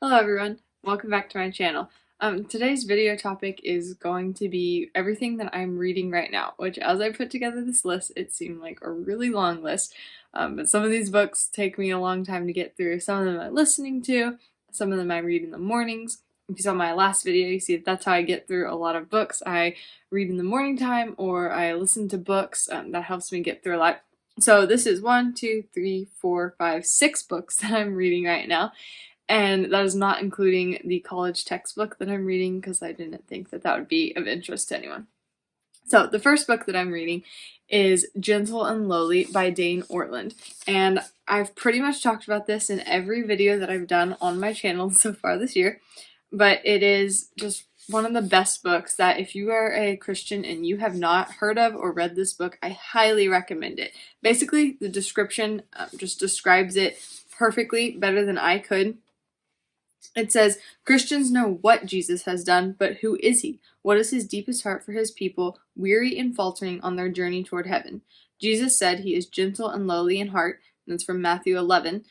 Hello everyone, welcome back to my channel. Today's video topic is going to be everything that I'm reading right now, which as I put together this list, it seemed like a really long list, but some of these books take me a long time to get through. Some of them I'm listening to, some of them I read in the mornings. If you saw my last video, you see that's how I get through a lot of books. I read in the morning time or I listen to books. That helps me get through a lot. So this is 1, 2, 3, 4, 5, 6 books that I'm reading right now. And that is not including the college textbook that I'm reading because I didn't think that that would be of interest to anyone. So the first book that I'm reading is Gentle and Lowly by Dane Ortlund. And I've pretty much talked about this in every video that I've done on my channel so far this year. But it is just one of the best books that if you are a Christian and you have not heard of or read this book, I highly recommend it. Basically, the description just describes it perfectly, better than I could. It says, Christians know what Jesus has done, but who is he? What is his deepest heart for his people, weary and faltering on their journey toward heaven? Jesus said he is gentle and lowly in heart, and it's from Matthew 11.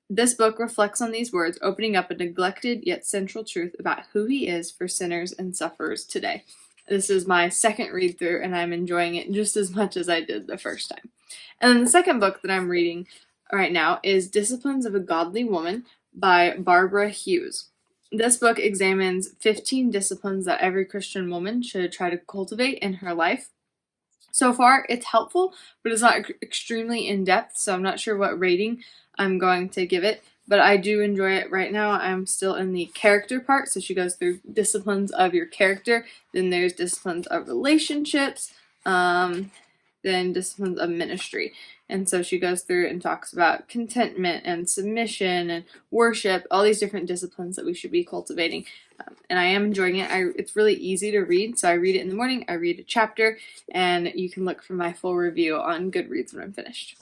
This book reflects on these words, opening up a neglected yet central truth about who he is for sinners and sufferers today. This is my second read through, and I'm enjoying it just as much as I did the first time. And then the second book that I'm reading right now is Disciplines of a Godly Woman by Barbara Hughes. This book examines 15 disciplines that every Christian woman should try to cultivate in her life. So far, it's helpful, but it's not extremely in-depth, so I'm not sure what rating I'm going to give it, but I do enjoy it right now. I'm still in the character part, so she goes through disciplines of your character, then there's disciplines of relationships, then disciplines of ministry. And so she goes through and talks about contentment and submission and worship, all these different disciplines that we should be cultivating. And I am enjoying it. It's really easy to read, so I read it in the morning, I read a chapter, and you can look for my full review on Goodreads when I'm finished.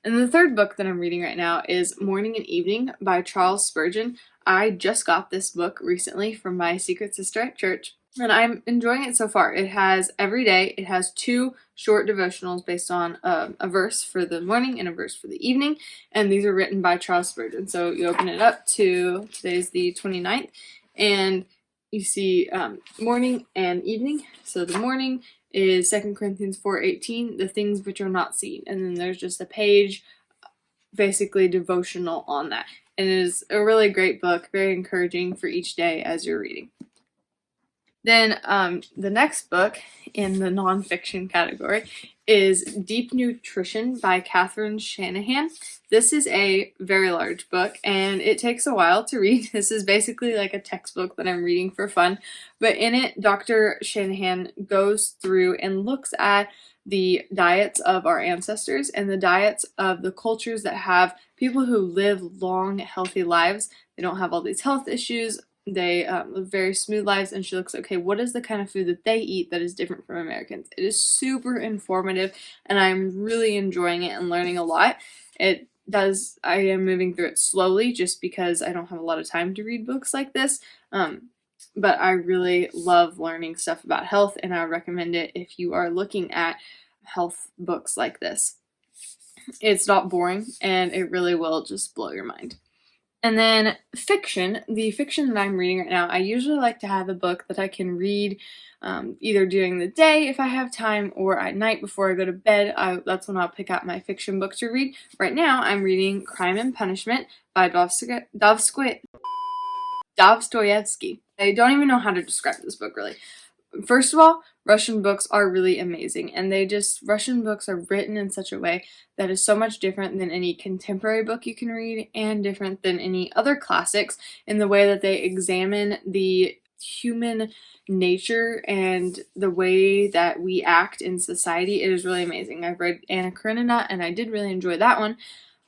And the third book that I'm reading right now is Morning and Evening by Charles Spurgeon. I just got this book recently from my secret sister at church, and I'm enjoying it so far. It has every day, it has 2 short devotionals based on a verse for the morning and a verse for the evening, and these are written by Charles Spurgeon. So you open it up to, today's the 29th, and you see morning and evening. So the morning is 2 Corinthians 4:18, the things which are not seen. And then there's just a page, basically devotional on that. And it is a really great book, very encouraging for each day as you're reading. Then the next book in the nonfiction category is Deep Nutrition by Catherine Shanahan. This is a very large book, and it takes a while to read. This is basically like a textbook that I'm reading for fun. But in it, Dr. Shanahan goes through and looks at the diets of our ancestors and the diets of the cultures that have people who live long, healthy lives. They don't have all these health issues. They live very smooth lives, and she looks, okay, what is the kind of food that they eat that is different from Americans? It is super informative, and I'm really enjoying it and learning a lot. I am moving through it slowly just because I don't have a lot of time to read books like this, but I really love learning stuff about health, and I recommend it if you are looking at health books like this. It's not boring, and it really will just blow your mind. And then fiction, the fiction that I'm reading right now, I usually like to have a book that I can read either during the day if I have time or at night before I go to bed. That's when I'll pick out my fiction book to read. Right now I'm reading Crime and Punishment by Dostoevsky. I don't even know how to describe this book really. First of all, Russian books are really amazing, and Russian books are written in such a way that is so much different than any contemporary book you can read and different than any other classics in the way that they examine the human nature and the way that we act in society. It is really amazing. I've read Anna Karenina, and I did really enjoy that one,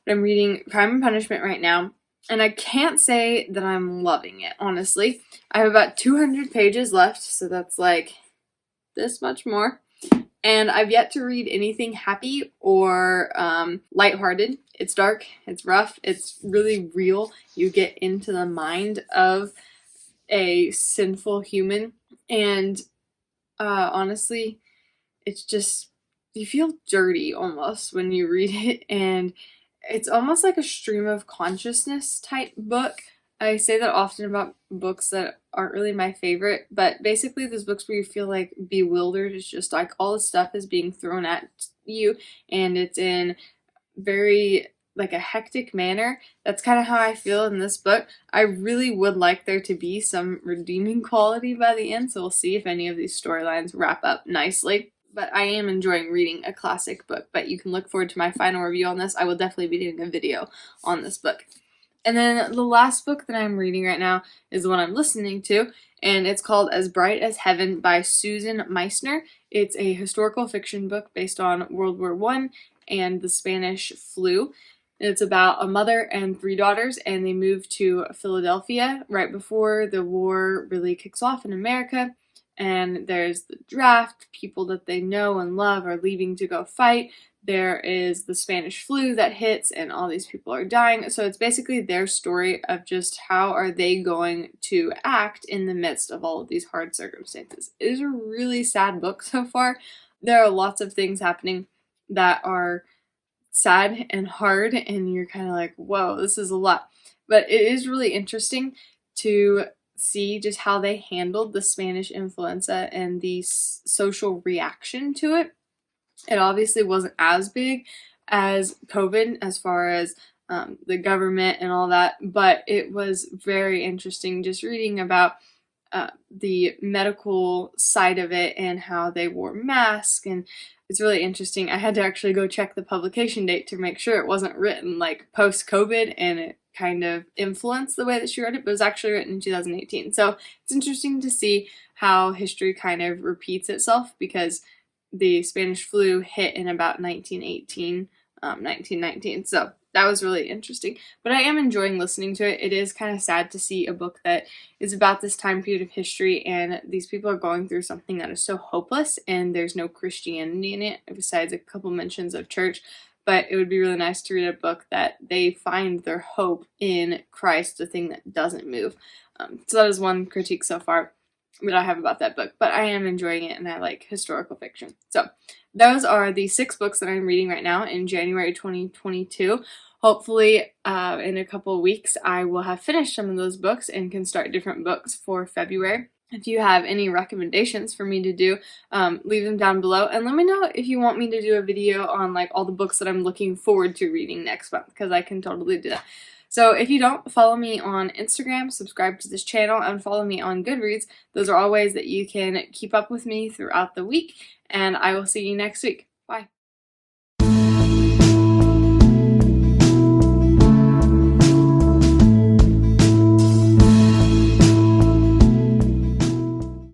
but I'm reading Crime and Punishment right now. And I can't say that I'm loving it, honestly. I have about 200 pages left, so that's like this much more. And I've yet to read anything happy or lighthearted. It's dark, it's rough, it's really real. You get into the mind of a sinful human. And honestly, it's just, you feel dirty almost when you read it. And it's almost like a stream of consciousness type book. I say that often about books that aren't really my favorite, but basically those books where you feel like bewildered. It's just like all the stuff is being thrown at you and it's in very like a hectic manner. That's kind of how I feel in this book. I really would like there to be some redeeming quality by the end, so we'll see if any of these storylines wrap up nicely. But I am enjoying reading a classic book, but you can look forward to my final review on this. I will definitely be doing a video on this book. And then the last book that I'm reading right now is the one I'm listening to, and it's called As Bright as Heaven by Susan Meissner. It's a historical fiction book based on World War I and the Spanish flu. It's about a mother and 3 daughters, and they move to Philadelphia right before the war really kicks off in America. And there's the draft, people that they know and love are leaving to go fight. There is the Spanish flu that hits and all these people are dying. So it's basically their story of just how are they going to act in the midst of all of these hard circumstances. It is a really sad book so far. There are lots of things happening that are sad and hard and you're kind of like, whoa, this is a lot. But it is really interesting to see just how they handled the Spanish influenza and the social reaction to it. It obviously wasn't as big as COVID as far as the government and all that, but it was very interesting just reading about the medical side of it and how they wore masks, and it's really interesting. I had to actually go check the publication date to make sure it wasn't written like post-COVID and it kind of influenced the way that she wrote it, but it was actually written in 2018. So it's interesting to see how history kind of repeats itself, because the Spanish flu hit in about 1918, 1919. So that was really interesting. But I am enjoying listening to it. It is kind of sad to see a book that is about this time period of history and these people are going through something that is so hopeless and there's no Christianity in it besides a couple mentions of church. But it would be really nice to read a book that they find their hope in Christ, the thing that doesn't move. So that is one critique so far that I have about that book, but I am enjoying it and I like historical fiction. So those are the 6 books that I'm reading right now in January 2022. Hopefully in a couple of weeks I will have finished some of those books and can start different books for February. If you have any recommendations for me to do, leave them down below and let me know if you want me to do a video on like all the books that I'm looking forward to reading next month, because I can totally do that. So if you don't follow me on Instagram, subscribe to this channel, and follow me on Goodreads, those are all ways that you can keep up with me throughout the week, and I will see you next week. Bye.